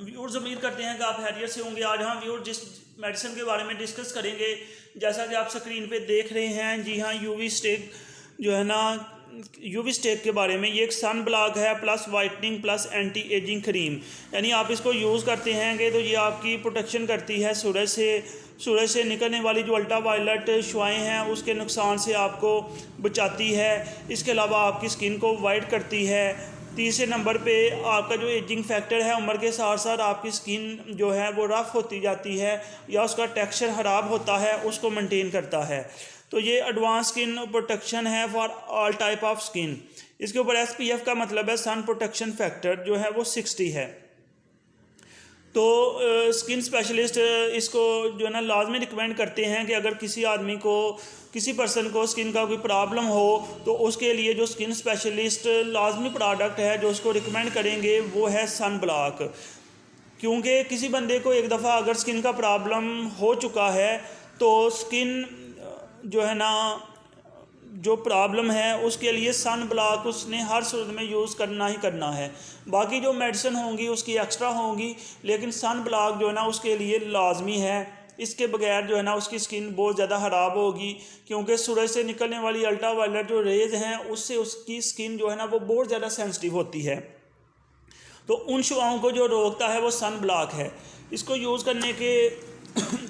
Viewers उम्मीद करते हैं कि आप खैरियत से होंगे। आज हम व्यूअर्स जिस मेडिसिन के बारे में डिस्कस करेंगे, जैसा कि आप स्क्रीन पे देख रहे हैं, जी हाँ, यूवी स्टेक जो है ना, यूवी स्टेक के बारे में। ये एक सन ब्लॉक है plus whitening plus anti ageing cream, यानी आप इसको यूज़ करते हैं कि तो ये आपकी प्रोटेक्शन करती है सूरज से निकलने वाली जो अल्ट्रा वायलेट शुआएँ हैं उसके नुकसान से आपको बचाती है। इसके अलावा आपकी स्किन को वाइट करती है। तीसरे नंबर पे आपका जो एजिंग फैक्टर है, उम्र के साथ साथ आपकी स्किन जो है वो रफ़ होती जाती है या उसका टेक्सचर ख़राब होता है, उसको मेंटेन करता है। तो ये एडवांस स्किन प्रोटेक्शन है for all type of skin. इसके ऊपर SPF का मतलब है सन प्रोटेक्शन फैक्टर, जो है वो 60 है। तो स्किन स्पेशलिस्ट इसको जो है ना लाजमी रिकमेंड करते हैं कि अगर किसी पर्सन को स्किन का कोई प्रॉब्लम हो तो उसके लिए जो स्किन स्पेशलिस्ट लाजमी प्रोडक्ट है जो उसको रिकमेंड करेंगे वो है सन ब्लॉक। क्योंकि किसी बंदे को एक दफ़ा अगर स्किन का प्रॉब्लम हो चुका है तो स्किन जो है ना, जो प्रॉब्लम है उसके लिए सन ब्लॉक उसने हर सूरत में यूज़ करना ही करना है। बाकी जो मेडिसिन होंगी उसकी एक्स्ट्रा होंगी, लेकिन सन ब्लॉक जो है ना उसके लिए लाजमी है। इसके बगैर जो है ना उसकी स्किन बहुत ज़्यादा ख़राब होगी, क्योंकि सूरज से निकलने वाली अल्ट्रा वायलेट जो रेज़ हैं उससे उसकी स्किन जो है ना वो बहुत ज़्यादा सेंसिटिव होती है। तो उन शुआओं को जो रोकता है वो सन ब्लॉक है। इसको यूज़ करने के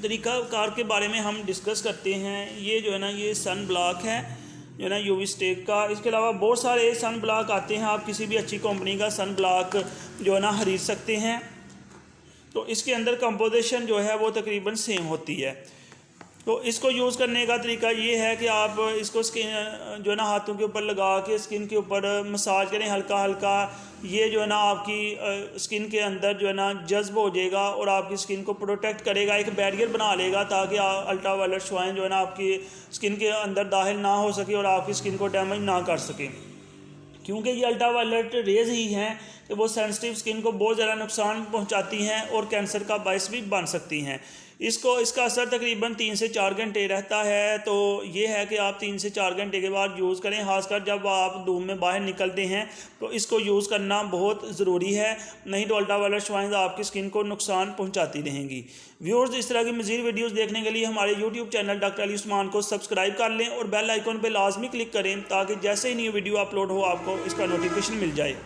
तरीका कार के बारे में हम डिस्कस करते हैं। ये जो है ना, ये सन ब्लॉक है जो है ना यूवी स्टेक का। इसके अलावा बहुत सारे सन ब्लॉक आते हैं, आप किसी भी अच्छी कंपनी का सन ब्लॉक जो है ना खरीद सकते हैं। तो इसके अंदर कंपोजिशन जो है वो तकरीबन सेम होती है। तो इसको यूज़ करने का तरीका ये है कि आप इसको स्किन जो है ना हाथों के ऊपर लगा के स्किन के ऊपर मसाज करें हल्का हल्का। ये जो है ना आपकी स्किन के अंदर जो है ना जज्ब हो जाएगा और आपकी स्किन को प्रोटेक्ट करेगा, एक बैरियर बना लेगा ताकि अल्ट्रा वायलेट शुआएँ जो है ना आपकी स्किन के अंदर दाखिल ना हो सके और आपकी स्किन को डैमेज ना कर सकें। क्योंकि ये अल्ट्रा वायलेट रेज़ ही हैं कि वो सेंसिटिव स्किन को बहुत ज़्यादा नुकसान पहुंचाती हैं और कैंसर का बायस भी बन सकती हैं। इसका असर तकरीबन 3 से 4 घंटे रहता है। तो ये है कि आप 3 से 4 घंटे के बाद यूज़ करें, खासकर जब आप धूप में बाहर निकलते हैं तो इसको यूज़ करना बहुत ज़रूरी है, नहीं तो अल्ट्रा वायलेट शुआएँ आपकी स्किन को नुकसान पहुँचाती रहेंगी। व्यूअर्स, इस तरह की मज़ीद वीडियोज़ देखने के लिए हमारे YouTube channel doctor Ali Usman को सब्सक्राइब कर लें और बेल आइकन पर लाजमी क्लिक करें ताकि जैसे ही न्यू वीडियो अपलोड हो आपको इसका नोटिफिकेशन मिल जाए।